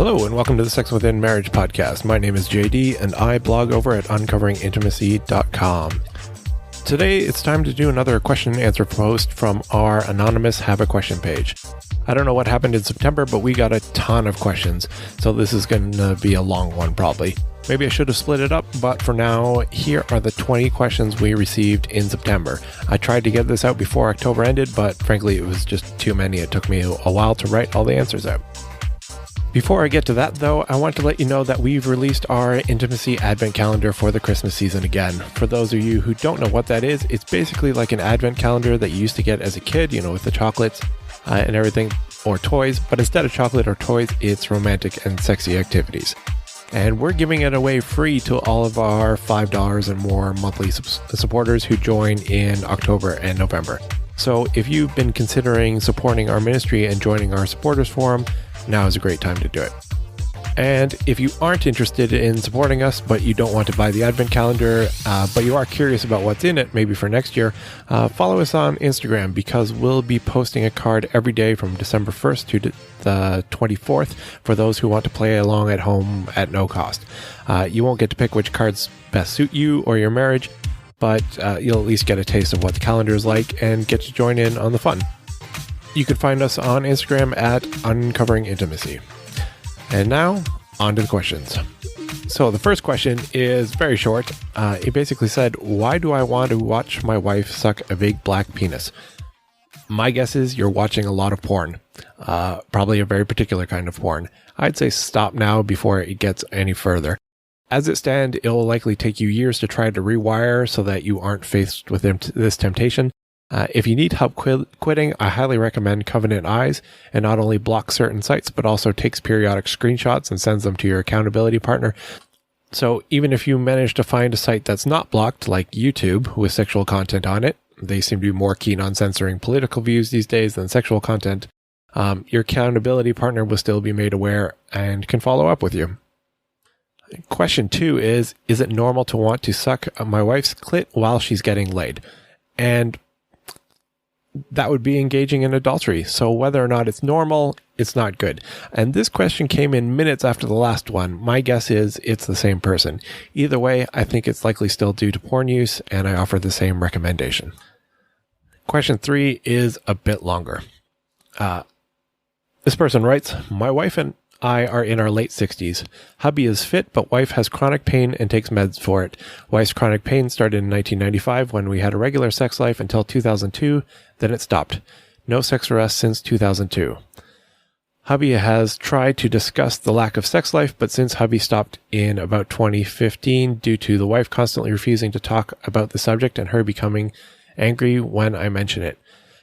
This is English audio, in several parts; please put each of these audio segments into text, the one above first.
Hello and welcome to the Sex Within Marriage podcast. My name is JD and I blog over at uncoveringintimacy.com. Today it's time to do another question and answer post from our anonymous Have a Question page. I don't know what happened in September, but we got a ton of questions, so this is going to be a long one probably. Maybe I should have split it up, but for now, here are the 20 questions we received in September. I tried to get this out before October ended, but frankly it was just too many. It took me a while to write all the answers out. Before I get to that though, I want to let you know that we've released our Intimacy Advent Calendar for the Christmas season again. For those of you who don't know what that is, it's basically like an Advent calendar that you used to get as a kid, with the chocolates and everything, or toys, but instead of chocolate or toys, it's romantic and sexy activities. And we're giving it away free to all of our $5 and more monthly supporters who join in October and November. So if you've been considering supporting our ministry and joining our supporters forum, now is a great time to do it. And if you aren't interested in supporting us, but you don't want to buy the Advent calendar, but you are curious about what's in it, maybe for next year, follow us on Instagram because we'll be posting a card every day from December 1st to the 24th for those who want to play along at home at no cost. You won't get to pick which cards best suit you or your marriage, but you'll at least get a taste of what the calendar is like and get to join in on the fun. You can find us on Instagram at Uncovering Intimacy. And now, on to the questions. So the first question is very short. It basically said, why do I want to watch my wife suck a big black penis? My guess is you're watching a lot of porn. Probably a very particular kind of porn. I'd say stop now before it gets any further. As it stands, it will likely take you years to try to rewire so that you aren't faced with this temptation. If you need help quitting, I highly recommend Covenant Eyes, and not only blocks certain sites, but also takes periodic screenshots and sends them to your accountability partner. So even if you manage to find a site that's not blocked, like YouTube, with sexual content on it, they seem to be more keen on censoring political views these days than sexual content, your accountability partner will still be made aware and can follow up with you. Question 2 is it normal to want to suck my wife's clit while she's getting laid? And that would be engaging in adultery. So whether or not it's normal, it's not good. And this question came in minutes after the last one. My guess is it's the same person. Either way, I think it's likely still due to porn use, and I offer the same recommendation. Question 3 is a bit longer. This person writes, my wife and I are in our late 60s. Hubby is fit, but wife has chronic pain and takes meds for it. Wife's chronic pain started in 1995 when we had a regular sex life until 2002, then it stopped. No sex for us since 2002. Hubby has tried to discuss the lack of sex life, but since hubby stopped in about 2015 due to the wife constantly refusing to talk about the subject and her becoming angry when I mention it.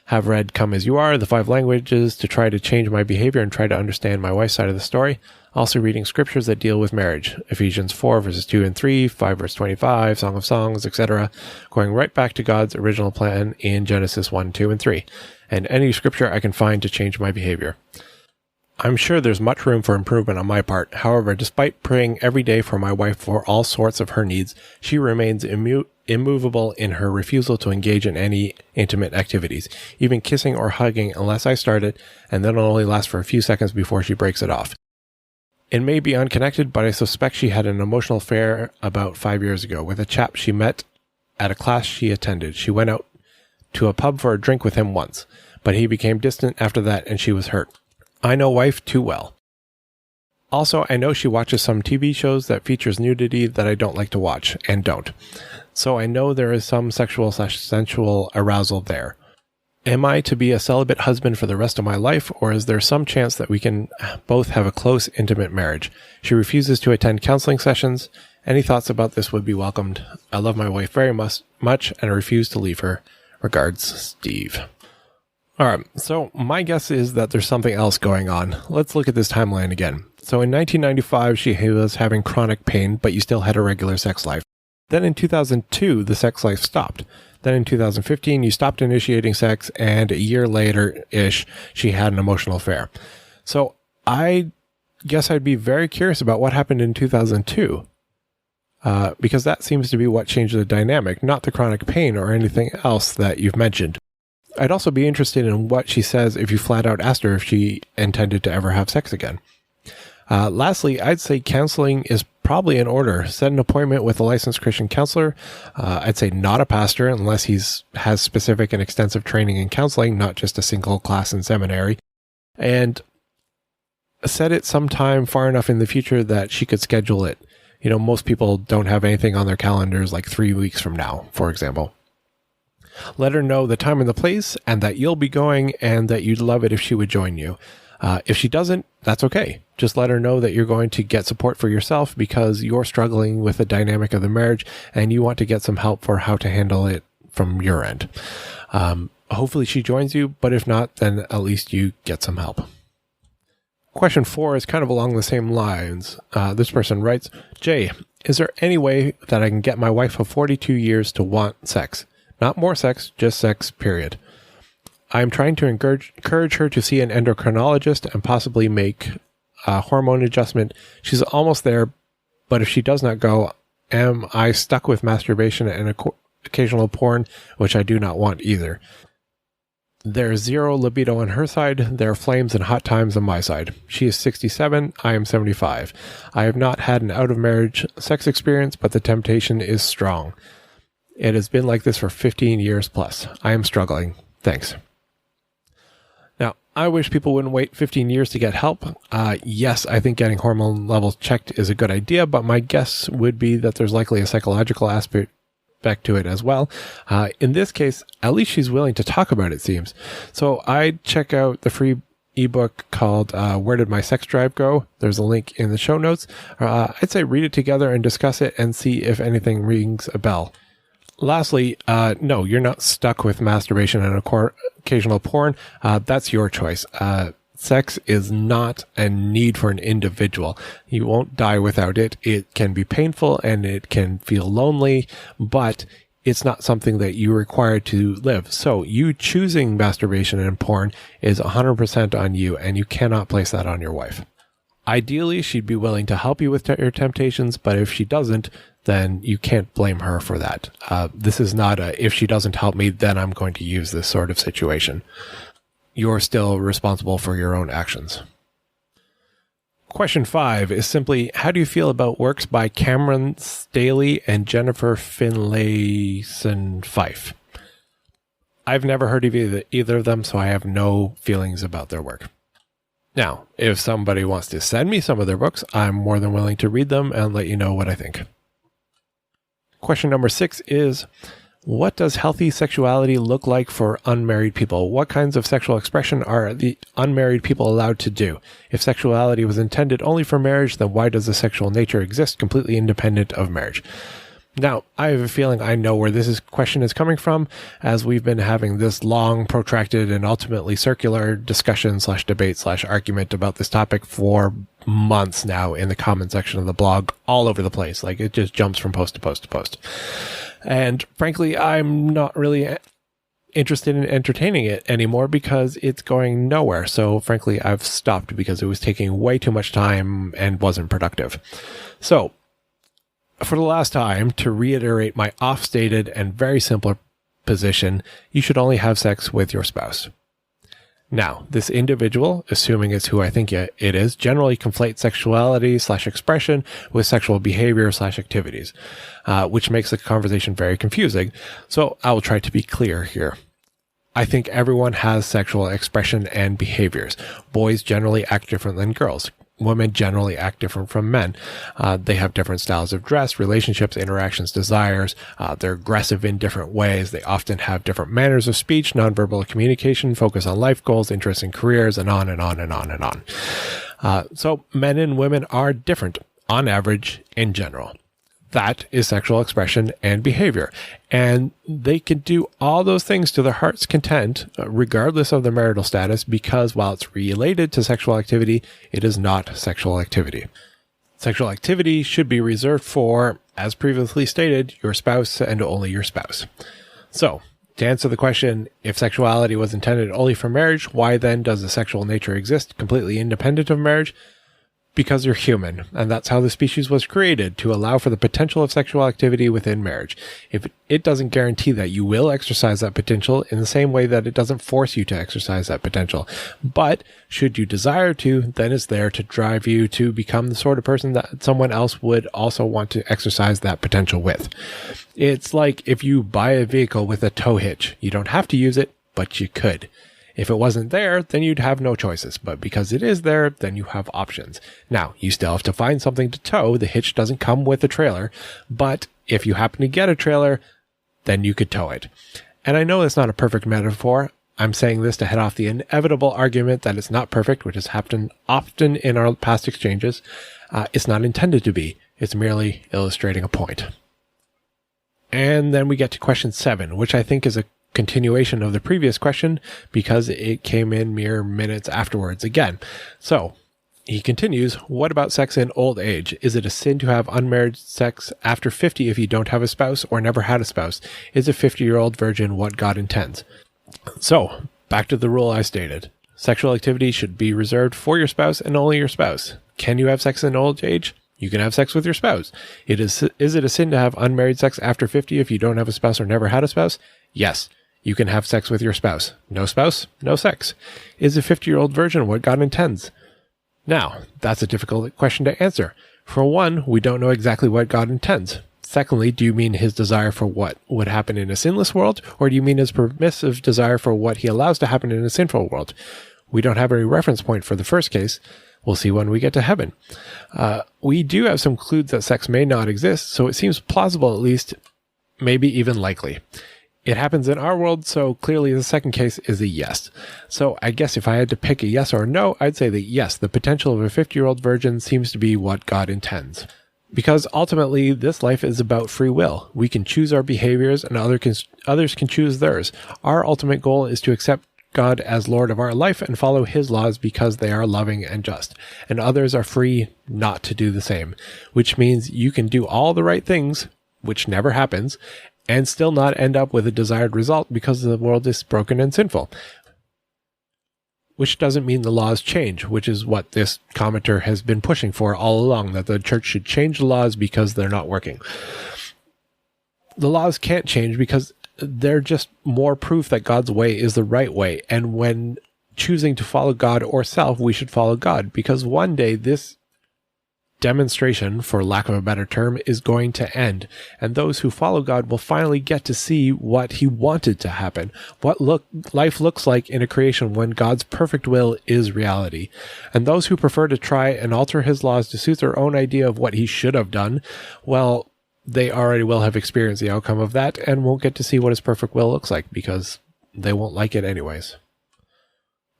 Have read Come As You Are, the 5 languages to try to change my behavior and try to understand my wife's side of the story. Also reading scriptures that deal with marriage. Ephesians 4 verses 2 and 3, 5 verse 25, Song of Songs, etc. Going right back to God's original plan in Genesis 1, 2, and 3. And any scripture I can find to change my behavior. I'm sure there's much room for improvement on my part. However, despite praying every day for my wife for all sorts of her needs, she remains immovable in her refusal to engage in any intimate activities, even kissing or hugging unless I start it, and then it'll only last for a few seconds before she breaks it off. It may be unconnected, but I suspect she had an emotional affair about 5 years ago with a chap she met at a class she attended. She went out to a pub for a drink with him once, but he became distant after that and she was hurt. I know wife too well. Also, I know she watches some TV shows that features nudity that I don't like to watch, and don't. So I know there is some sexual/sensual arousal there. Am I to be a celibate husband for the rest of my life, or is there some chance that we can both have a close, intimate marriage? She refuses to attend counseling sessions. Any thoughts about this would be welcomed. I love my wife very much, and I refuse to leave her. Regards, Steve. Alright, so my guess is that there's something else going on. Let's look at this timeline again. So in 1995, she was having chronic pain, but you still had a regular sex life. Then in 2002, the sex life stopped. Then in 2015, you stopped initiating sex, and a year later-ish, she had an emotional affair. So I guess I'd be very curious about what happened in 2002, because that seems to be what changed the dynamic, not the chronic pain or anything else that you've mentioned. I'd also be interested in what she says if you flat out asked her if she intended to ever have sex again. Lastly, I'd say counseling is probably in order. Set an appointment with a licensed Christian counselor. I'd say not a pastor unless has specific and extensive training in counseling, not just a single class in seminary. And set it sometime far enough in the future that she could schedule it. Most people don't have anything on their calendars like 3 weeks from now, for example. Let her know the time and the place and that you'll be going and that you'd love it if she would join you. If she doesn't, that's okay. Just let her know that you're going to get support for yourself because you're struggling with the dynamic of the marriage and you want to get some help for how to handle it from your end. Hopefully she joins you, but if not, then at least you get some help. Question 4 is kind of along the same lines. This person writes, Jay, is there any way that I can get my wife of 42 years to want sex? Not more sex, just sex, period. I'm trying to encourage her to see an endocrinologist and possibly make a hormone adjustment. She's almost there, but if she does not go, am I stuck with masturbation and occasional porn, which I do not want either? There's zero libido on her side. There are flames and hot times on my side. She is 67. I am 75. I have not had an out-of-marriage sex experience, but the temptation is strong. It has been like this for 15 years plus. I am struggling. Thanks. Now, I wish people wouldn't wait 15 years to get help. Yes, I think getting hormone levels checked is a good idea, but my guess would be that there's likely a psychological aspect to it as well. In this case, at least she's willing to talk about it, seems. So I'd check out the free ebook called Where Did My Sex Drive Go? There's a link in the show notes. I'd say read it together and discuss it and see if anything rings a bell. Lastly, no, you're not stuck with masturbation and occasional porn. That's your choice. Sex is not a need for an individual. You won't die without it. It can be painful and it can feel lonely, but it's not something that you require to live. So you choosing masturbation and porn is 100% on you, and you cannot place that on your wife. Ideally, she'd be willing to help you with your temptations, but if she doesn't, then you can't blame her for that. This is not if she doesn't help me, then I'm going to use this sort of situation. You're still responsible for your own actions. Question 5 is simply, how do you feel about works by Cameron Staley and Jennifer Finlayson-Fife? I've never heard of either of them, so I have no feelings about their work. Now, if somebody wants to send me some of their books, I'm more than willing to read them and let you know what I think. Question number 6 is, what does healthy sexuality look like for unmarried people? What kinds of sexual expression are the unmarried people allowed to do? If sexuality was intended only for marriage, then why does the sexual nature exist completely independent of marriage? Now, I have a feeling I know where this question is coming from, as we've been having this long, protracted, and ultimately circular discussion/debate/argument about this topic for months now in the comment section of the blog, all over the place. Like, it just jumps from post to post to post. And frankly, I'm not really interested in entertaining it anymore because it's going nowhere. So frankly, I've stopped because it was taking way too much time and wasn't productive. So, for the last time, to reiterate my off-stated and very simple position, you should only have sex with your spouse. Now, this individual, assuming it's who I think it is, generally conflates sexuality/expression with sexual behavior/activities, which makes the conversation very confusing. So I will try to be clear here. I think everyone has sexual expression and behaviors. Boys generally act different than girls. Women generally act different from men. They have different styles of dress, relationships, interactions, desires. They're aggressive in different ways. They often have different manners of speech, nonverbal communication, focus on life goals, interests in careers, and on and on and on and on. So men and women are different on average in general. That is sexual expression and behavior. And they can do all those things to their heart's content, regardless of their marital status, because while it's related to sexual activity, it is not sexual activity. Sexual activity should be reserved for, as previously stated, your spouse and only your spouse. So, to answer the question, if sexuality was intended only for marriage, why then does the sexual nature exist completely independent of marriage? because you're human, and that's how the species was created, to allow for the potential of sexual activity within marriage. If it doesn't guarantee that you will exercise that potential in the same way that it doesn't force you to exercise that potential. But should you desire to, then it's there to drive you to become the sort of person that someone else would also want to exercise that potential with. It's like if you buy a vehicle with a tow hitch. You don't have to use it, but you could. If it wasn't there, then you'd have no choices. But because it is there, then you have options. Now, you still have to find something to tow. The hitch doesn't come with a trailer. But if you happen to get a trailer, then you could tow it. And I know it's not a perfect metaphor. I'm saying this to head off the inevitable argument that it's not perfect, which has happened often in our past exchanges. It's not intended to be. It's merely illustrating a point. And then we get to question 7, which I think is a continuation of the previous question because it came in mere minutes afterwards again. So he continues, what about sex in old age? Is it a sin to have unmarried sex after 50 if you don't have a spouse or never had a spouse? Is a 50-year-old virgin what God intends? So back to the rule I stated. Sexual activity should be reserved for your spouse and only your spouse. Can you have sex in old age? You can have sex with your spouse. Is it a sin to have unmarried sex after 50 if you don't have a spouse or never had a spouse? Yes. You can have sex with your spouse. No spouse, no sex. Is a 50-year-old virgin what God intends? Now, that's a difficult question to answer. For one, we don't know exactly what God intends. Secondly, do you mean his desire for what would happen in a sinless world, or do you mean his permissive desire for what he allows to happen in a sinful world? We don't have any reference point for the first case. We'll see when we get to heaven. We do have some clues that sex may not exist, so it seems plausible at least, maybe even likely. It happens in our world, so clearly the second case is a yes. So I guess if I had to pick a yes or a no, I'd say that yes, the potential of a 50-year-old virgin seems to be what God intends. Because ultimately, this life is about free will. We can choose our behaviors and others can choose theirs. Our ultimate goal is to accept God as Lord of our life and follow his laws because they are loving and just. And others are free not to do the same, which means you can do all the right things, which never happens, and still not end up with a desired result because the world is broken and sinful. Which doesn't mean the laws change, which is what this commenter has been pushing for all along, that the church should change the laws because they're not working. The laws can't change because they're just more proof that God's way is the right way. And when choosing to follow God or self, we should follow God, because one day this demonstration, for lack of a better term, is going to end, and those who follow God will finally get to see what he wanted to happen, what life looks like in a creation when God's perfect will is reality. And those who prefer to try and alter his laws to suit their own idea of what he should have done, well, they already will have experienced the outcome of that and won't get to see what his perfect will looks like because they won't like it anyways.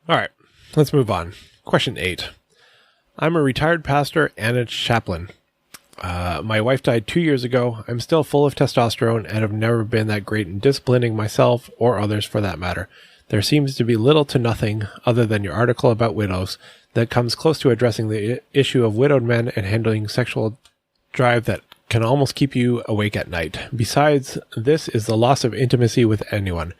All right, let's move on. Question 8. I'm a retired pastor and a chaplain. My wife died 2 years ago. I'm still full of testosterone and have never been that great in disciplining myself or others for that matter. There seems to be little to nothing, other than your article about widows, that comes close to addressing the issue of widowed men and handling sexual drive that can almost keep you awake at night. Besides, this is the loss of intimacy with anyone.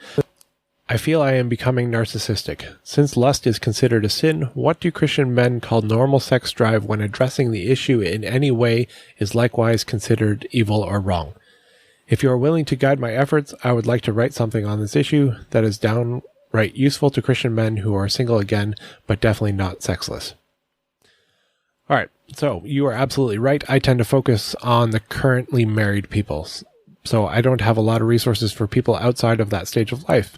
I feel I am becoming narcissistic. Since lust is considered a sin, what do Christian men call normal sex drive when addressing the issue in any way is likewise considered evil or wrong? If you are willing to guide my efforts, I would like to write something on this issue that is downright useful to Christian men who are single again, but definitely not sexless. All right, so you are absolutely right. I tend to focus on the currently married people, so I don't have a lot of resources for people outside of that stage of life.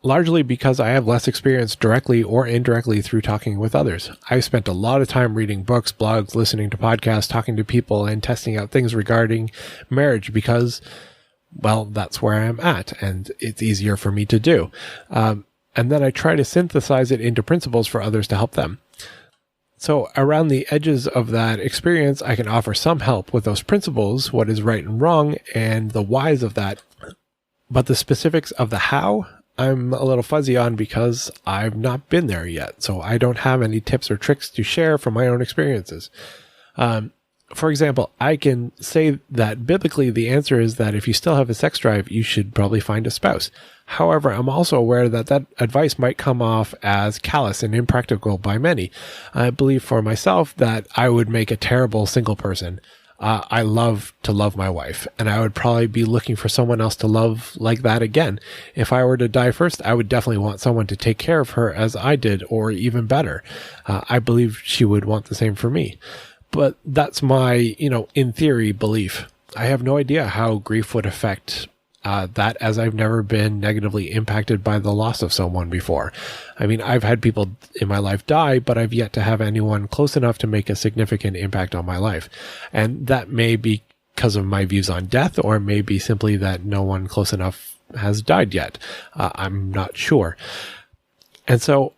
Largely because I have less experience directly or indirectly through talking with others. I've spent a lot of time reading books, blogs, listening to podcasts, talking to people, and testing out things regarding marriage because, well, that's where I am at, and it's easier for me to do. And then I try to synthesize it into principles for others to help them. So around the edges of that experience, I can offer some help with those principles, what is right and wrong, and the whys of that. But the specifics of the how, I'm a little fuzzy on because I've not been there yet, so I don't have any tips or tricks to share from my own experiences. For example, I can say that biblically the answer is that if you still have a sex drive, you should probably find a spouse. However, I'm also aware that that advice might come off as callous and impractical by many. I believe for myself that I would make a terrible single person. I love to love my wife, and I would probably be looking for someone else to love like that again. If I were to die first, I would definitely want someone to take care of her as I did, or even better. I believe she would want the same for me. But that's my, in theory, belief. I have no idea how grief would affect that, as I've never been negatively impacted by the loss of someone before. I mean, I've had people in my life die, but I've yet to have anyone close enough to make a significant impact on my life. And that may be because of my views on death, or maybe simply that no one close enough has died yet. I'm not sure. And so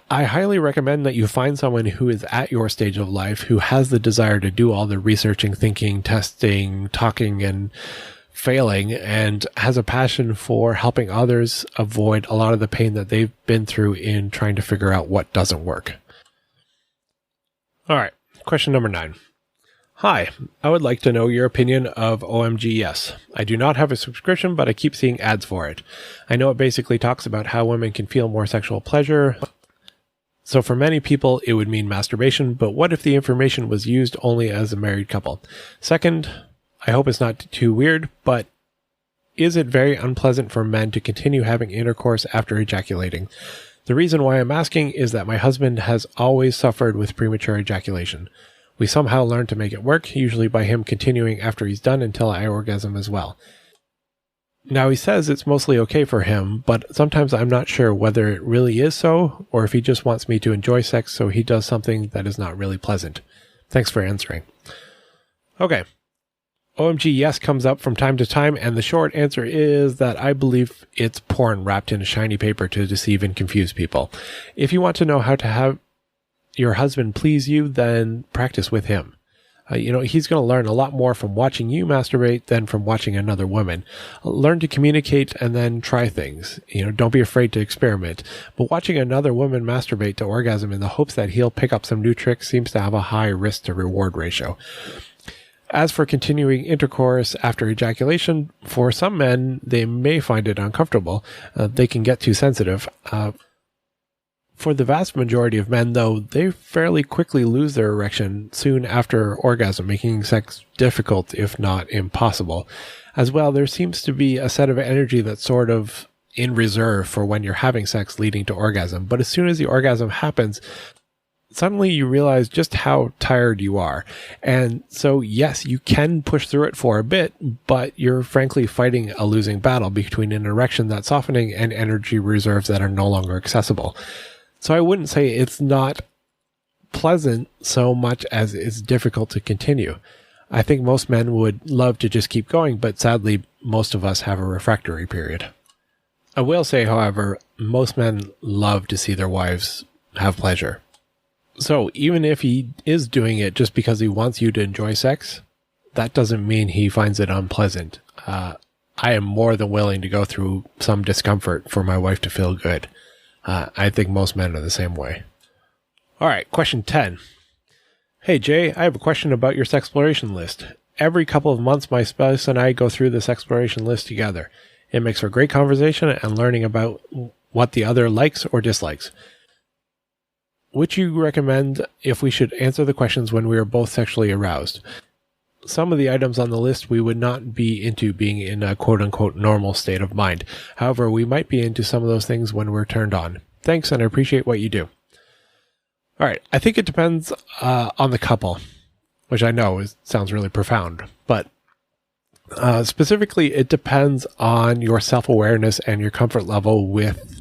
I highly recommend that you find someone who is at your stage of life, who has the desire to do all the researching, thinking, testing, talking, and failing, and has a passion for helping others avoid a lot of the pain that they've been through in trying to figure out what doesn't work. All right, question number 9. Hi, I would like to know your opinion of OMGS. I do not have a subscription, but I keep seeing ads for it. I know it basically talks about how women can feel more sexual pleasure. So for many people, it would mean masturbation, but what if the information was used only as a married couple? Second, I hope it's not too weird, but is it very unpleasant for men to continue having intercourse after ejaculating? The reason why I'm asking is that my husband has always suffered with premature ejaculation. We somehow learn to make it work, usually by him continuing after he's done until I orgasm as well. Now, he says it's mostly okay for him, but sometimes I'm not sure whether it really is so, or if he just wants me to enjoy sex, so he does something that is not really pleasant. Thanks for answering. Okay. OMG yes comes up from time to time, and the short answer is that I believe it's porn wrapped in a shiny paper to deceive and confuse people. If you want to know how to have your husband please you, then practice with him. He's going to learn a lot more from watching you masturbate than from watching another woman. Learn to communicate and then try things. Don't be afraid to experiment. But watching another woman masturbate to orgasm in the hopes that he'll pick up some new tricks seems to have a high risk to reward ratio. As for continuing intercourse after ejaculation, for some men, they may find it uncomfortable. They can get too sensitive. For the vast majority of men, though, they fairly quickly lose their erection soon after orgasm, making sex difficult, if not impossible. As well, there seems to be a set of energy that's sort of in reserve for when you're having sex leading to orgasm. But as soon as the orgasm happens, suddenly you realize just how tired you are. And so, yes, you can push through it for a bit, but you're frankly fighting a losing battle between an erection that's softening and energy reserves that are no longer accessible. So I wouldn't say it's not pleasant so much as it's difficult to continue. I think most men would love to just keep going, but sadly, most of us have a refractory period. I will say, however, most men love to see their wives have pleasure. So even if he is doing it just because he wants you to enjoy sex, that doesn't mean he finds it unpleasant. I am more than willing to go through some discomfort for my wife to feel good. I think most men are the same way. All right, question 10. Hey, Jay, I have a question about your Sexploration List. Every couple of months, my spouse and I go through the Sexploration List together. It makes for great conversation and learning about what the other likes or dislikes. Would you recommend if we should answer the questions when we are both sexually aroused? Some of the items on the list we would not be into being in a quote-unquote normal state of mind. However, we might be into some of those things when we're turned on. Thanks, and I appreciate what you do. All right, I think it depends on the couple, which I know sounds really profound, but specifically, it depends on your self-awareness and your comfort level with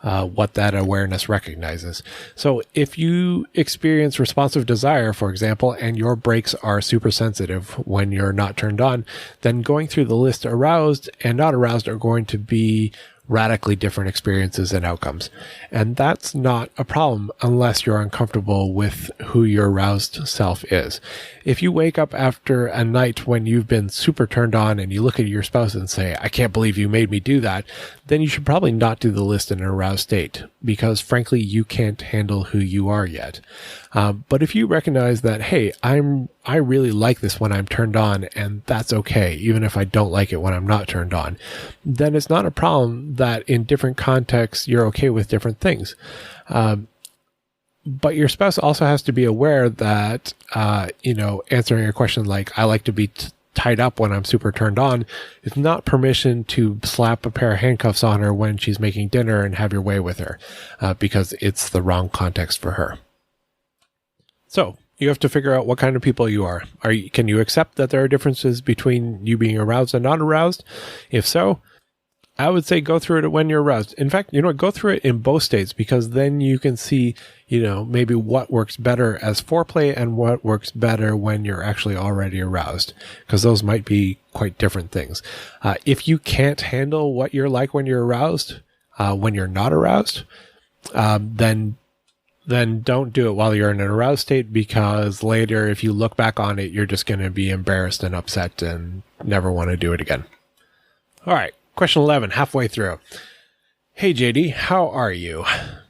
what that awareness recognizes. So if you experience responsive desire, for example, and your brakes are super sensitive when you're not turned on, then going through the list aroused and not aroused are going to be radically different experiences and outcomes. And that's not a problem unless you're uncomfortable with who your aroused self is. If you wake up after a night when you've been super turned on and you look at your spouse and say, I can't believe you made me do that, then you should probably not do the list in an aroused state because frankly, you can't handle who you are yet. But if you recognize that, hey, I really like this when I'm turned on, and that's okay, even if I don't like it when I'm not turned on, then it's not a problem that in different contexts you're okay with different things. But your spouse also has to be aware that, answering a question like, I like to be tied up when I'm super turned on, is not permission to slap a pair of handcuffs on her when she's making dinner and have your way with her, because it's the wrong context for her. So you have to figure out what kind of people you are. Can you accept that there are differences between you being aroused and not aroused? If so, I would say go through it when you're aroused. In fact, go through it in both states, because then you can see, maybe what works better as foreplay and what works better when you're actually already aroused, because those might be quite different things. If you can't handle what you're like when you're aroused, when you're not aroused, then don't do it while you're in an aroused state, because later, if you look back on it, you're just going to be embarrassed and upset and never want to do it again. All right. Question 11, halfway through. Hey, JD, how are you?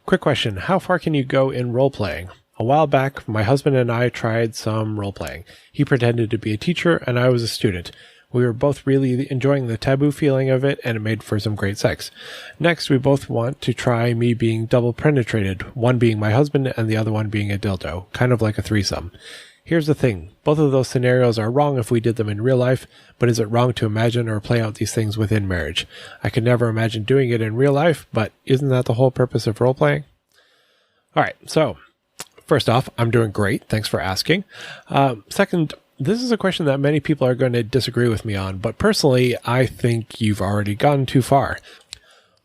Quick question. How far can you go in role-playing? A while back, my husband and I tried some role-playing. He pretended to be a teacher, and I was a student. We were both really enjoying the taboo feeling of it, and it made for some great sex. Next, we both want to try me being double penetrated, one being my husband and the other one being a dildo, kind of like a threesome. Here's the thing. Both of those scenarios are wrong if we did them in real life, but is it wrong to imagine or play out these things within marriage? I could never imagine doing it in real life, but isn't that the whole purpose of role-playing? All right, so first off, I'm doing great. Thanks for asking. Second, this is a question that many people are going to disagree with me on, but personally, I think you've already gone too far.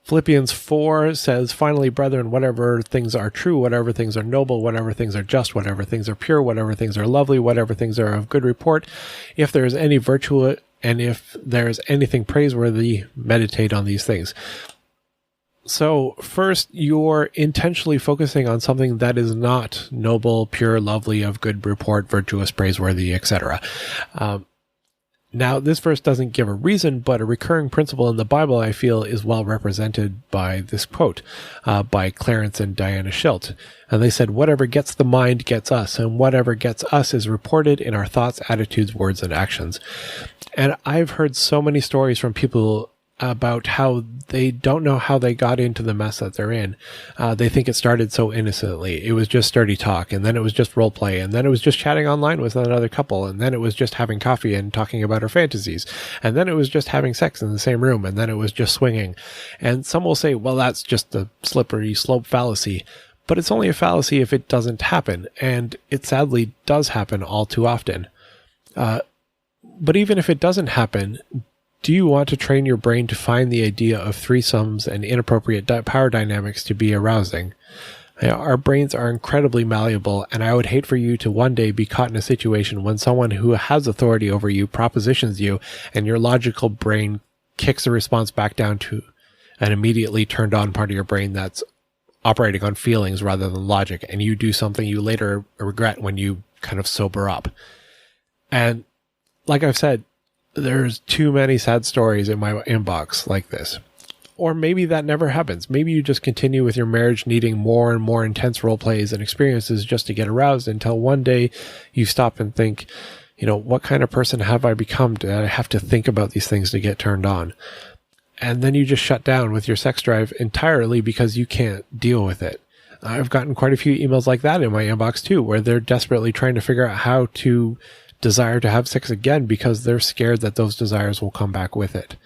Philippians 4 says, finally, brethren, whatever things are true, whatever things are noble, whatever things are just, whatever things are pure, whatever things are lovely, whatever things are of good report, if there is any virtue and if there is anything praiseworthy, meditate on these things. So first, you're intentionally focusing on something that is not noble, pure, lovely, of good report, virtuous, praiseworthy, etc. Now, this verse doesn't give a reason, but a recurring principle in the Bible, I feel, is well represented by this quote by Clarence and Diana Schilt. And they said, whatever gets the mind gets us, and whatever gets us is reported in our thoughts, attitudes, words, and actions. And I've heard so many stories from people about how they don't know how they got into the mess that they're in. They think it started so innocently. It was just dirty talk, and then it was just role play, and then it was just chatting online with another couple, and then it was just having coffee and talking about our fantasies, and then it was just having sex in the same room, and then it was just swinging. And some will say, well, that's just a slippery slope fallacy. But it's only a fallacy if it doesn't happen, and it sadly does happen all too often. But even if it doesn't happen, do you want to train your brain to find the idea of threesomes and inappropriate power dynamics to be arousing? Our brains are incredibly malleable, and I would hate for you to one day be caught in a situation when someone who has authority over you propositions you, and your logical brain kicks the response back down to an immediately turned on part of your brain that's operating on feelings rather than logic, and you do something you later regret when you kind of sober up. And like I've said, there's too many sad stories in my inbox like this. Or maybe that never happens. Maybe you just continue with your marriage needing more and more intense role plays and experiences just to get aroused until one day you stop and think, what kind of person have I become that I have to think about these things to get turned on? And then you just shut down with your sex drive entirely because you can't deal with it. I've gotten quite a few emails like that in my inbox too, where they're desperately trying to figure out how to desire to have sex again because they're scared that those desires will come back with it.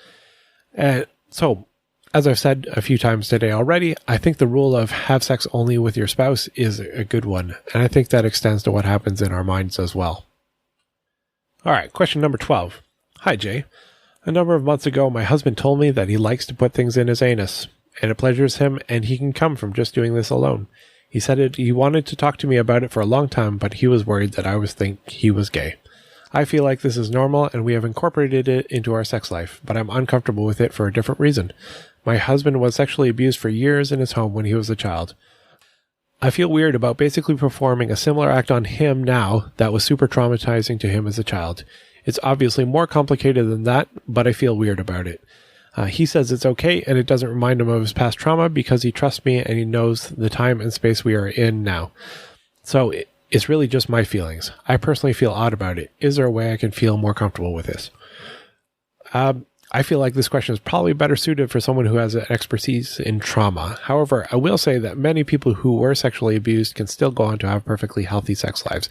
And so, as I've said a few times today already, I think the rule of have sex only with your spouse is a good one. And I think that extends to what happens in our minds as well. All right, question number 12. Hi, Jay. A number of months ago, my husband told me that he likes to put things in his anus, and it pleasures him, and he can come from just doing this alone. He said he wanted to talk to me about it for a long time, but he was worried that I would think he was gay. I feel like this is normal, and we have incorporated it into our sex life, but I'm uncomfortable with it for a different reason. My husband was sexually abused for years in his home when he was a child. I feel weird about basically performing a similar act on him now that was super traumatizing to him as a child. It's obviously more complicated than that, but I feel weird about it. He says it's okay, and it doesn't remind him of his past trauma because he trusts me and he knows the time and space we are in now. So It's really just my feelings. I personally feel odd about it. Is there a way I can feel more comfortable with this? I feel like this question is probably better suited for someone who has an expertise in trauma. However, I will say that many people who were sexually abused can still go on to have perfectly healthy sex lives.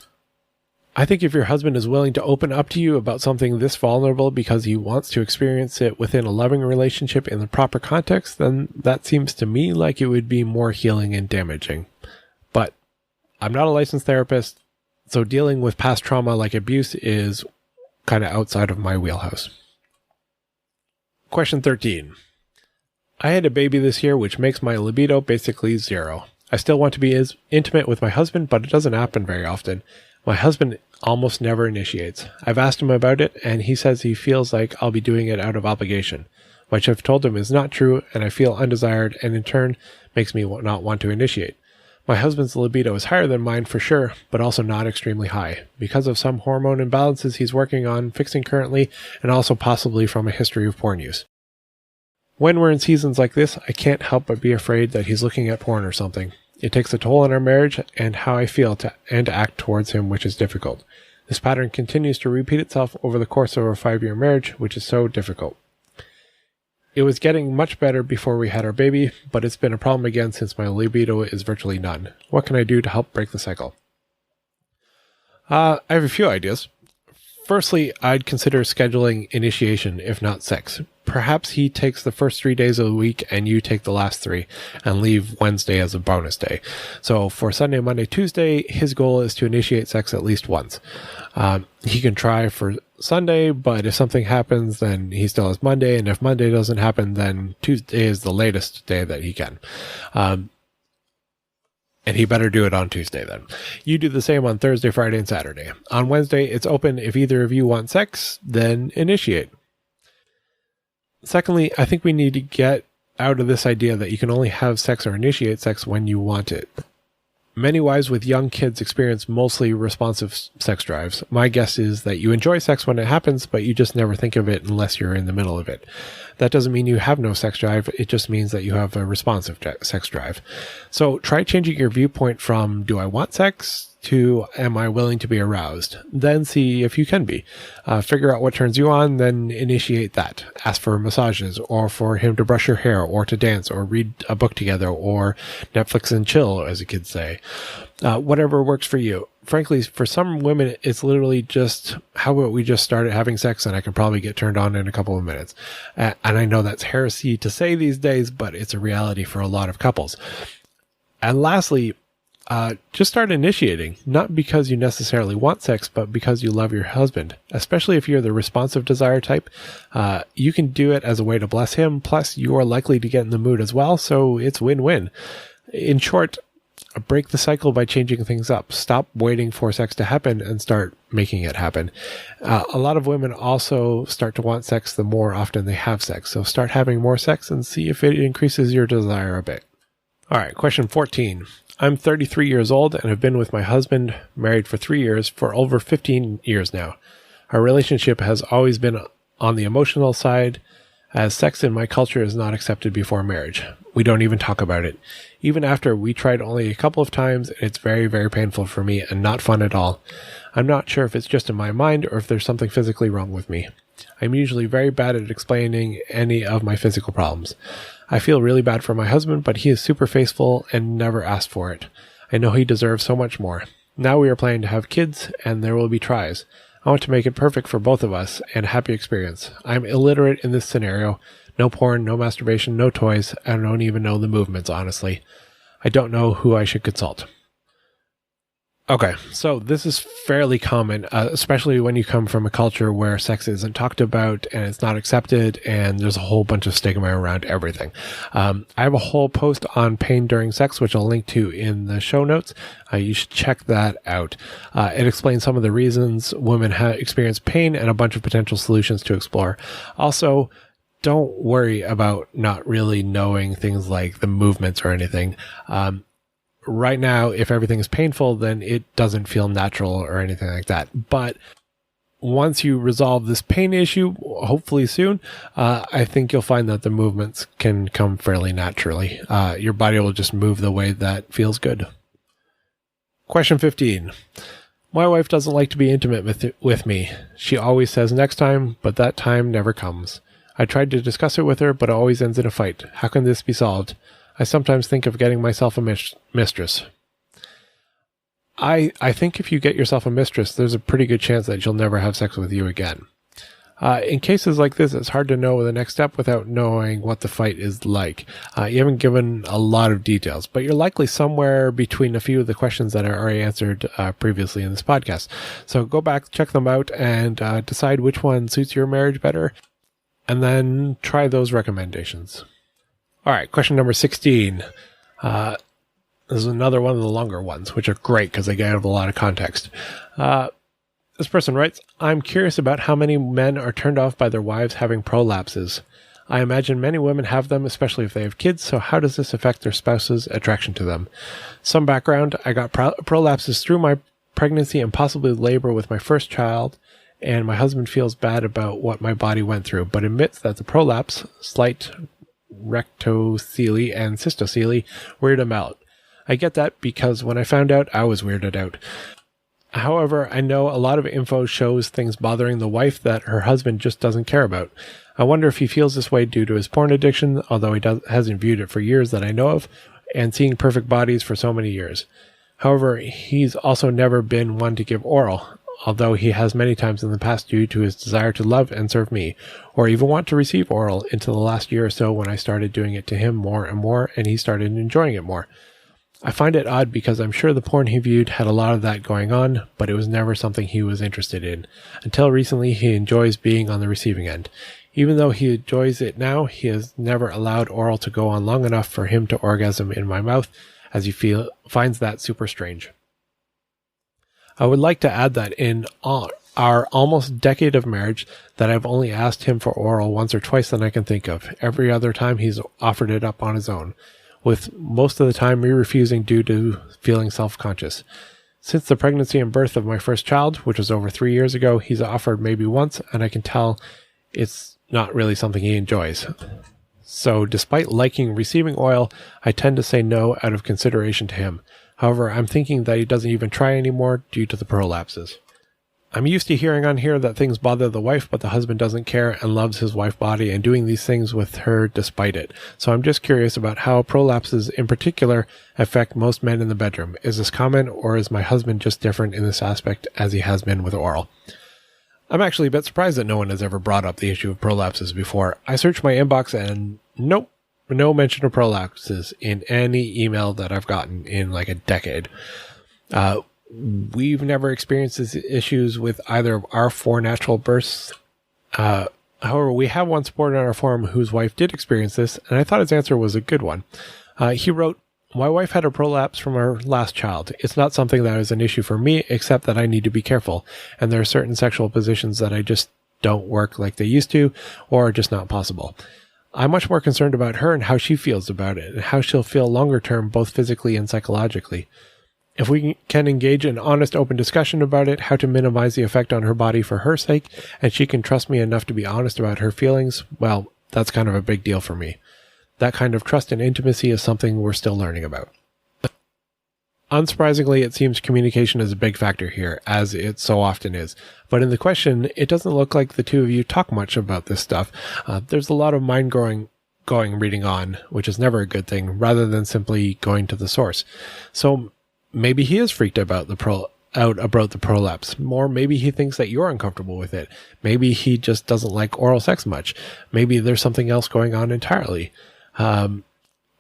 I think if your husband is willing to open up to you about something this vulnerable because he wants to experience it within a loving relationship in the proper context, then that seems to me like it would be more healing and damaging. But I'm not a licensed therapist, so dealing with past trauma like abuse is kind of outside of my wheelhouse. Question 13. I had a baby this year, which makes my libido basically zero. I still want to be as intimate with my husband, but it doesn't happen very often. My husband almost never initiates. I've asked him about it, and he says he feels like I'll be doing it out of obligation, which I've told him is not true, and I feel undesired, and in turn makes me not want to initiate. My husband's libido is higher than mine for sure, but also not extremely high, because of some hormone imbalances he's working on fixing currently, and also possibly from a history of porn use. When we're in seasons like this, I can't help but be afraid that he's looking at porn or something. It takes a toll on our marriage and how I feel and act towards him, which is difficult. This pattern continues to repeat itself over the course of our 5-year marriage, which is so difficult. It was getting much better before we had our baby, but it's been a problem again since my libido is virtually none. What can I do to help break the cycle? I have a few ideas. Firstly, I'd consider scheduling initiation, if not sex. Perhaps he takes the first 3 days of the week and you take the last 3 and leave Wednesday as a bonus day. So for Sunday, Monday, Tuesday, his goal is to initiate sex at least once. He can try for Sunday, but if something happens, then he still has Monday. And if Monday doesn't happen, then Tuesday is the latest day that he can. And he better do it on Tuesday then. You do the same on Thursday, Friday, and Saturday. On Wednesday, it's open. If either of you want sex, then initiate. Secondly, I think we need to get out of this idea that you can only have sex or initiate sex when you want it. Many wives with young kids experience mostly responsive sex drives. My guess is that you enjoy sex when it happens, but you just never think of it unless you're in the middle of it. That doesn't mean you have no sex drive. It just means that you have a responsive sex drive. So try changing your viewpoint from, do I want sex, to, am I willing to be aroused? Then see if you can be. Figure out what turns you on, then initiate that. Ask for massages, or for him to brush your hair, or to dance, or read a book together, or Netflix and chill, as the kids say. Whatever works for you. Frankly, for some women, it's literally just, how about we just start having sex and I can probably get turned on in a couple of minutes. And I know that's heresy to say these days, but it's a reality for a lot of couples. And lastly, just start initiating, not because you necessarily want sex, but because you love your husband. Especially if you're the responsive desire type, you can do it as a way to bless him. Plus, you are likely to get in the mood as well, so it's win-win. In short, break the cycle by changing things up. Stop waiting for sex to happen and start making it happen. A lot of women also start to want sex the more often they have sex. So start having more sex and see if it increases your desire a bit. All right, question 14. I'm 33 years old and have been with my husband, married for 3 years, for over 15 years now. Our relationship has always been on the emotional side, as sex in my culture is not accepted before marriage. We don't even talk about it. Even after we tried only a couple of times, it's very, very painful for me and not fun at all. I'm not sure if it's just in my mind or if there's something physically wrong with me. I'm usually very bad at explaining any of my physical problems. I feel really bad for my husband, but he is super faithful and never asked for it. I know he deserves so much more. Now we are planning to have kids, and there will be tries. I want to make it perfect for both of us and a happy experience. I'm illiterate in this scenario. No porn, no masturbation, no toys. I don't even know the movements, honestly. I don't know who I should consult. Okay, so this is fairly common, especially when you come from a culture where sex isn't talked about and it's not accepted, and there's a whole bunch of stigma around everything. I have a whole post on pain during sex, which I'll link to in the show notes. You should check that out. It explains some of the reasons women experience pain and a bunch of potential solutions to explore. Also, don't worry about not really knowing things like the movements or anything. Right now, if everything is painful, then it doesn't feel natural or anything like that. But once you resolve this pain issue, hopefully soon, I think you'll find that the movements can come fairly naturally. Your body will just move the way that feels good. Question 15. My wife doesn't like to be intimate with me. She always says next time, but that time never comes. I tried to discuss it with her, but it always ends in a fight. How can this be solved? I sometimes think of getting myself a mistress. I think if you get yourself a mistress, there's a pretty good chance that she'll never have sex with you again. In cases like this, it's hard to know the next step without knowing what the fight is like. You haven't given a lot of details, but you're likely somewhere between a few of the questions that are already answered previously in this podcast. So go back, check them out, and decide which one suits your marriage better, and then try those recommendations. All right, question number 16. This is another one of the longer ones, which are great because they give a lot of context. This person writes, I'm curious about how many men are turned off by their wives having prolapses. I imagine many women have them, especially if they have kids, so how does this affect their spouse's attraction to them? Some background, I got prolapses through my pregnancy and possibly labor with my first child, and my husband feels bad about what my body went through, but admits that the prolapse, slight rectocele and cystocele, weird him out. I get that because when I found out, I was weirded out. However, I know a lot of info shows things bothering the wife that her husband just doesn't care about. I wonder if he feels this way due to his porn addiction, although he hasn't viewed it for years that I know of, and seeing perfect bodies for so many years. However, he's also never been one to give oral, although he has many times in the past due to his desire to love and serve me, or even want to receive oral until the last year or so when I started doing it to him more and more, and he started enjoying it more. I find it odd because I'm sure the porn he viewed had a lot of that going on, but it was never something he was interested in. Until recently, he enjoys being on the receiving end. Even though he enjoys it now, he has never allowed oral to go on long enough for him to orgasm in my mouth, as he finds that super strange. I would like to add that in our almost decade of marriage, that I've only asked him for oral once or twice that I can think of. Every other time he's offered it up on his own, with most of the time me refusing due to feeling self-conscious. Since the pregnancy and birth of my first child, which was over 3 years ago, he's offered maybe once, and I can tell it's not really something he enjoys. So despite liking receiving oil, I tend to say no out of consideration to him. However, I'm thinking that he doesn't even try anymore due to the prolapses. I'm used to hearing on here that things bother the wife, but the husband doesn't care and loves his wife's body and doing these things with her despite it. So I'm just curious about how prolapses in particular affect most men in the bedroom. Is this common, or is my husband just different in this aspect as he has been with oral? I'm actually a bit surprised that no one has ever brought up the issue of prolapses before. I searched my inbox and nope, no mention of prolapses in any email that I've gotten in like a decade. We've never experienced these issues with either of our 4 natural births. However, we have one supporter on our forum whose wife did experience this, and I thought his answer was a good one. He wrote, my wife had a prolapse from her last child. It's not something that is an issue for me, except that I need to be careful, and there are certain sexual positions that I just don't work like they used to, or are just not possible. I'm much more concerned about her and how she feels about it, and how she'll feel longer term, both physically and psychologically. If we can engage in honest, open discussion about it, how to minimize the effect on her body for her sake, and she can trust me enough to be honest about her feelings, well, that's kind of a big deal for me. That kind of trust and intimacy is something we're still learning about. Unsurprisingly, it seems communication is a big factor here, as it so often is. But in the question, it doesn't look like the two of you talk much about this stuff. There's a lot of mind-going reading on, which is never a good thing, rather than simply going to the source. So maybe he is freaked about the prolapse. Or maybe he thinks that you're uncomfortable with it. Maybe he just doesn't like oral sex much. Maybe there's something else going on entirely.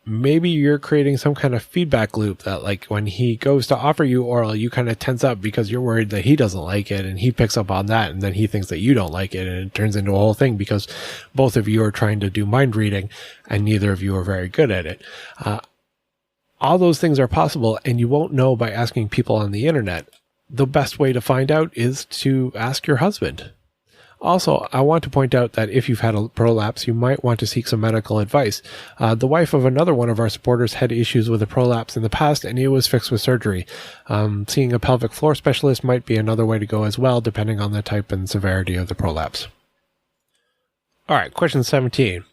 Maybe you're creating some kind of feedback loop that, like, when he goes to offer you oral, you kind of tense up because you're worried that he doesn't like it, and he picks up on that, and then he thinks that you don't like it, and it turns into a whole thing because both of you are trying to do mind reading, and neither of you are very good at it. All those things are possible, and you won't know by asking people on the internet. The best way to find out is to ask your husband. Also, I want to point out that if you've had a prolapse, you might want to seek some medical advice. The wife of another one of our supporters had issues with a prolapse in the past, and it was fixed with surgery. Seeing a pelvic floor specialist might be another way to go as well, depending on the type and severity of the prolapse. All right, question 17.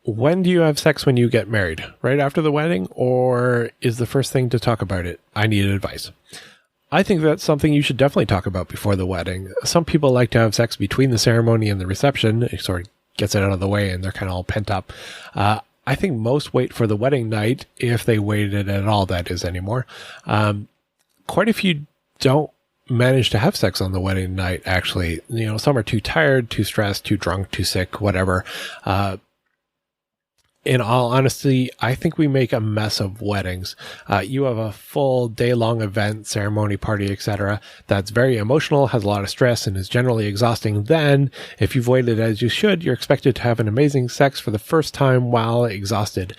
When do you have sex when you get married? Right after the wedding, or is the first thing to talk about it? I need advice. I think that's something you should definitely talk about before the wedding. Some people like to have sex between the ceremony and the reception. It sort of gets it out of the way and they're kind of all pent up. I think most wait for the wedding night, if they waited at all, that is, anymore. Quite a few don't manage to have sex on the wedding night, actually. Some are too tired, too stressed, too drunk, too sick, whatever. In all honesty, I think we make a mess of weddings. You have a full day-long event, ceremony, party, etc. that's very emotional, has a lot of stress, and is generally exhausting. Then, if you've waited as you should, you're expected to have an amazing sex for the first time while exhausted.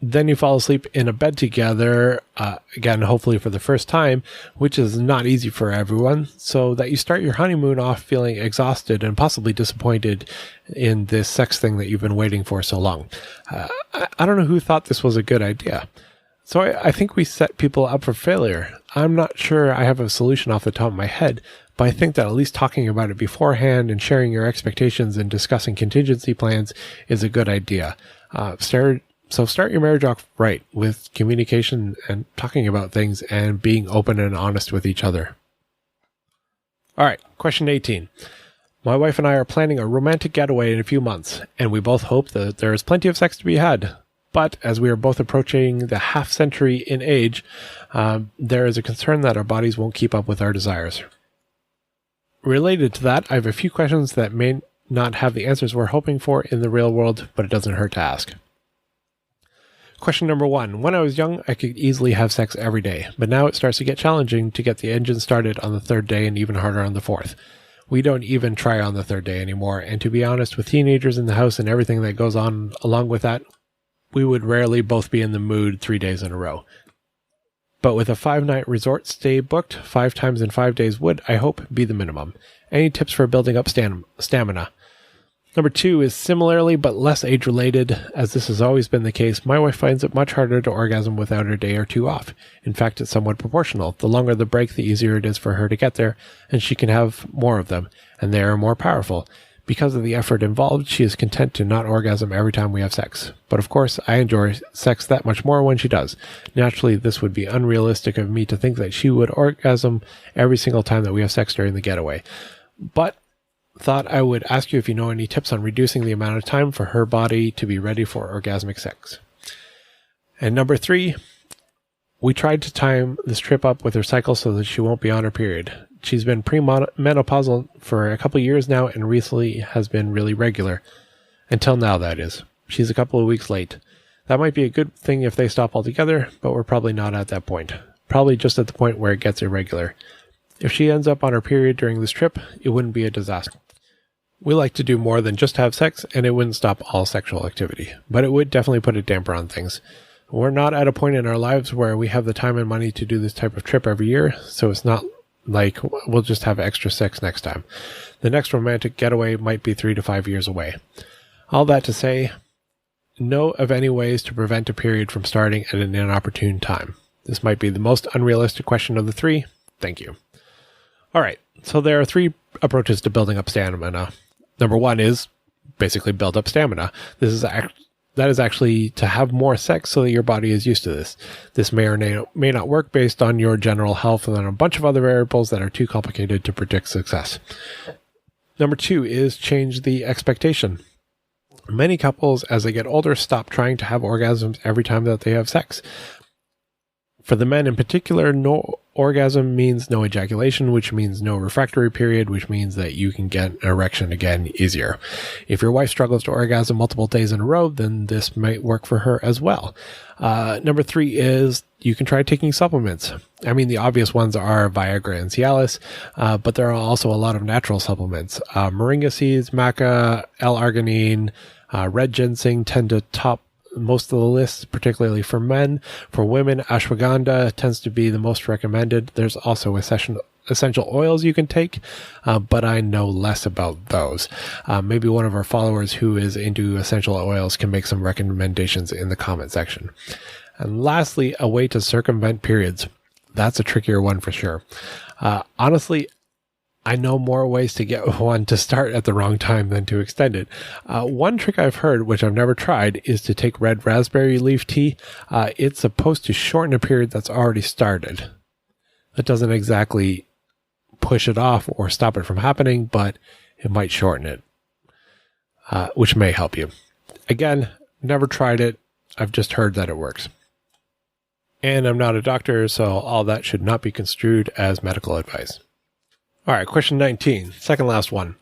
Then you fall asleep in a bed together, again, hopefully for the first time, which is not easy for everyone, so that you start your honeymoon off feeling exhausted and possibly disappointed in this sex thing that you've been waiting for so long. I don't know who thought this was a good idea. So I think we set people up for failure. I'm not sure I have a solution off the top of my head, but I think that at least talking about it beforehand and sharing your expectations and discussing contingency plans is a good idea. So start your marriage off right with communication and talking about things and being open and honest with each other. All right, question 18. My wife and I are planning a romantic getaway in a few months, and we both hope that there is plenty of sex to be had. But as we are both approaching the half century in age, there is a concern that our bodies won't keep up with our desires. Related to that, I have a few questions that may not have the answers we're hoping for in the real world, but it doesn't hurt to ask. Question number 1. When I was young, I could easily have sex every day, but now it starts to get challenging to get the engine started on the third day and even harder on the fourth. We don't even try on the third day anymore, and to be honest, with teenagers in the house and everything that goes on along with that, we would rarely both be in the mood 3 days in a row. But with a 5-night resort stay booked, 5 times in 5 days would, I hope, be the minimum. Any tips for building up stamina? Number 2 is similarly but less age-related. As this has always been the case, my wife finds it much harder to orgasm without a day or two off. In fact, it's somewhat proportional. The longer the break, the easier it is for her to get there, and she can have more of them, and they are more powerful. Because of the effort involved, she is content to not orgasm every time we have sex. But of course, I enjoy sex that much more when she does. Naturally, this would be unrealistic of me to think that she would orgasm every single time that we have sex during the getaway. But thought I would ask you if you know any tips on reducing the amount of time for her body to be ready for orgasmic sex. And number 3, we tried to time this trip up with her cycle so that she won't be on her period. She's been premenopausal for a couple years now and recently has been really regular. Until now, that is. She's a couple of weeks late. That might be a good thing if they stop altogether, but we're probably not at that point. Probably just at the point where it gets irregular. If she ends up on her period during this trip, it wouldn't be a disaster. We like to do more than just have sex, and it wouldn't stop all sexual activity, but it would definitely put a damper on things. We're not at a point in our lives where we have the time and money to do this type of trip every year, so it's not like we'll just have extra sex next time. The next romantic getaway might be 3 to 5 years away. All that to say, know of any ways to prevent a period from starting at an inopportune time. This might be the most unrealistic question of the 3. Thank you. All right, so there are 3 approaches to building up stamina. Number 1 is basically build up stamina. That is actually to have more sex so that your body is used to this. This may or may not work based on your general health and on a bunch of other variables that are too complicated to predict success. Number 2 is change the expectation. Many couples, as they get older, stop trying to have orgasms every time that they have sex. For the men in particular, no orgasm means no ejaculation, which means no refractory period, which means that you can get an erection again easier. If your wife struggles to orgasm multiple days in a row, then this might work for her as well. Number 3 is you can try taking supplements. I mean, the obvious ones are Viagra and Cialis, but there are also a lot of natural supplements. Moringa seeds, maca, L-arginine, red ginseng tend to top most of the lists, particularly for men. For women, ashwagandha tends to be the most recommended. There's also essential oils you can take, but I know less about those. Maybe one of our followers who is into essential oils can make some recommendations in the comment section. And lastly, a way to circumvent periods. That's a trickier one for sure. Honestly, I know more ways to get one to start at the wrong time than to extend it. One trick I've heard, which I've never tried, is to take red raspberry leaf tea. It's supposed to shorten a period that's already started. That doesn't exactly push it off or stop it from happening, but it might shorten it, which may help you. Again, never tried it. I've just heard that it works. And I'm not a doctor, so all that should not be construed as medical advice. All right, question 19, second last one.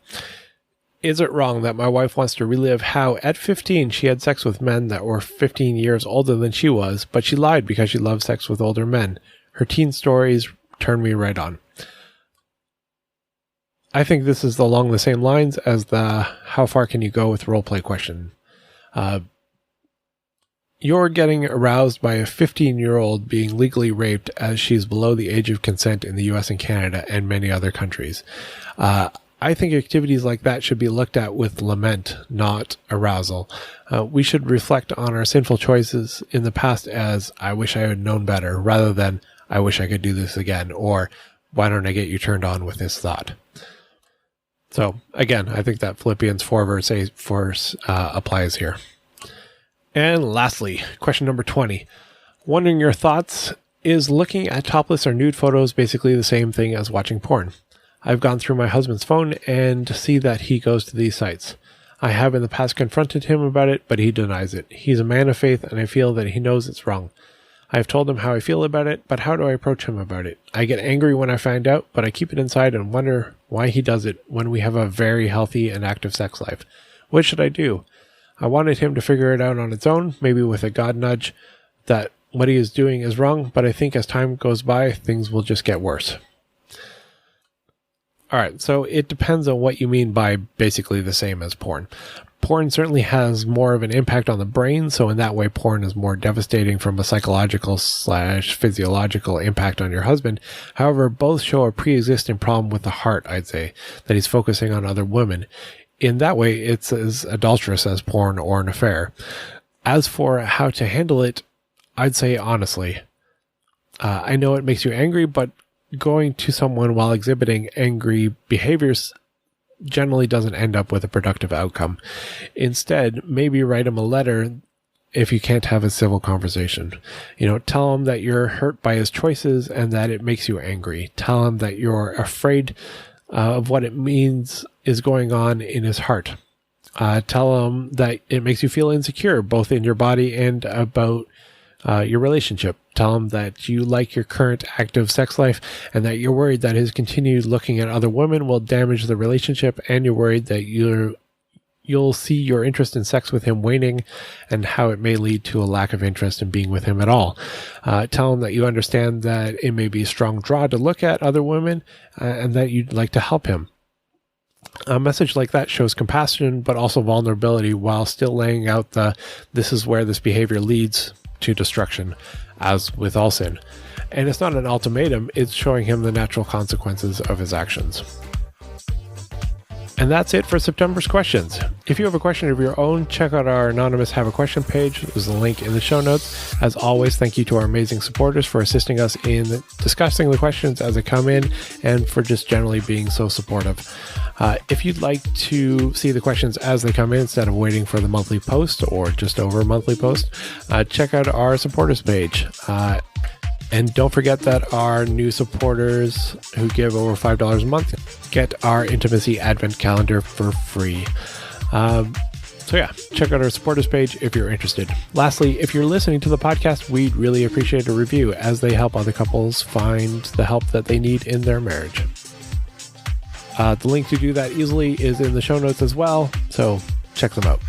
Is it wrong that my wife wants to relive how at 15 she had sex with men that were 15 years older than she was, but she lied because she loved sex with older men? Her teen stories turned me right on. I think this is along the same lines as the how far can you go with roleplay question. You're getting aroused by a 15-year-old being legally raped as she's below the age of consent in the US and Canada and many other countries. I think activities like that should be looked at with lament, not arousal. We should reflect on our sinful choices in the past as, I wish I had known better, rather than, I wish I could do this again, or why don't I get you turned on with this thought? So, again, I think that Philippians 4 verse 8 applies here. And lastly, question number 20. Wondering your thoughts, is looking at topless or nude photos basically the same thing as watching porn? I've gone through my husband's phone and see that he goes to these sites. I have in the past confronted him about it, but he denies it. He's a man of faith, and I feel that he knows it's wrong. I've told him how I feel about it, but how do I approach him about it? I get angry when I find out, but I keep it inside and wonder why he does it when we have a very healthy and active sex life. What should I do? I wanted him to figure it out on its own, maybe with a God nudge, that what he is doing is wrong, but I think as time goes by, things will just get worse. All right, so it depends on what you mean by basically the same as porn. Porn certainly has more of an impact on the brain, so in that way, porn is more devastating from a psychological/physiological impact on your husband. However, both show a pre-existing problem with the heart, I'd say, that he's focusing on other women. In that way, it's as adulterous as porn or an affair. As for how to handle it, I'd say honestly, I know it makes you angry, but going to someone while exhibiting angry behaviors generally doesn't end up with a productive outcome. Instead, maybe write him a letter if you can't have a civil conversation. Tell him that you're hurt by his choices and that it makes you angry. Tell him that you're afraid of what it means is going on in his heart. Tell him that it makes you feel insecure, both in your body and about your relationship. Tell him that you like your current active sex life and that you're worried that his continued looking at other women will damage the relationship, and you're worried that you'll see your interest in sex with him waning and how it may lead to a lack of interest in being with him at all. Tell him that you understand that it may be a strong draw to look at other women and that you'd like to help him. A message like that shows compassion, but also vulnerability, while still laying out this is where this behavior leads to destruction, as with all sin. And it's not an ultimatum, it's showing him the natural consequences of his actions. And that's it for September's questions. If you have a question of your own, check out our anonymous Have a Question page. There's a link in the show notes. As always, thank you to our amazing supporters for assisting us in discussing the questions as they come in and for just generally being so supportive. If you'd like to see the questions as they come in instead of waiting for the monthly post or just over a monthly post, check out our supporters page. And don't forget that our new supporters who give over $5 a month get our Intimacy Advent Calendar for free. Check out our supporters page if you're interested. Lastly, if you're listening to the podcast, we'd really appreciate a review, as they help other couples find the help that they need in their marriage. The link to do that easily is in the show notes as well, so check them out.